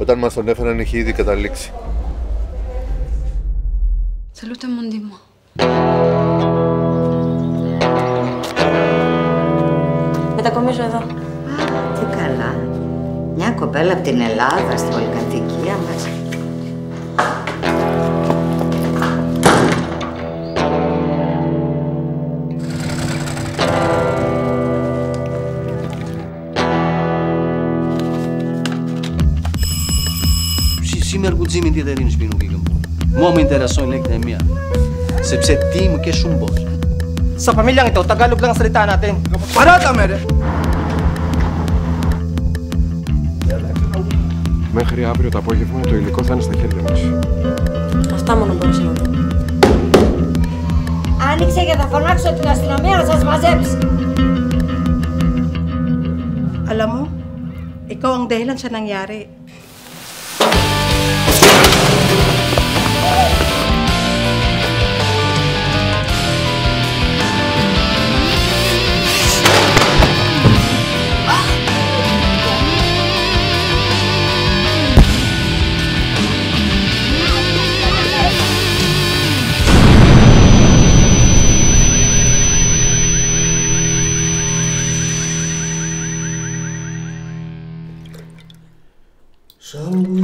όταν μας τον έφεραν είχε ήδη καταλήξει. Salute mon dis-moi. Μετακομίζω εδώ. Τι καλά. Μια κοπέλα από την Ελλάδα στην πολυκατοικία μας. Σήμερα κουτζίμι δεν είναι σπίνου γίγαν. Μόνο με interesó η εκδημία. Σε ψετή μου και σούμπος. Sa pamilyang ito, Tagalog lang ang salita natin. Παράτα με ρε! Μέχρι αύριο το απόγευμα το υλικό θα είναι στα χέρια μας. Αυτά μόνο μπορούσα να δω. Άνοιξε και θα φωνάξω την αστυνομία να σας μαζέψει. Alam mo, ikaw ang dahilan sa nangyari. Σαν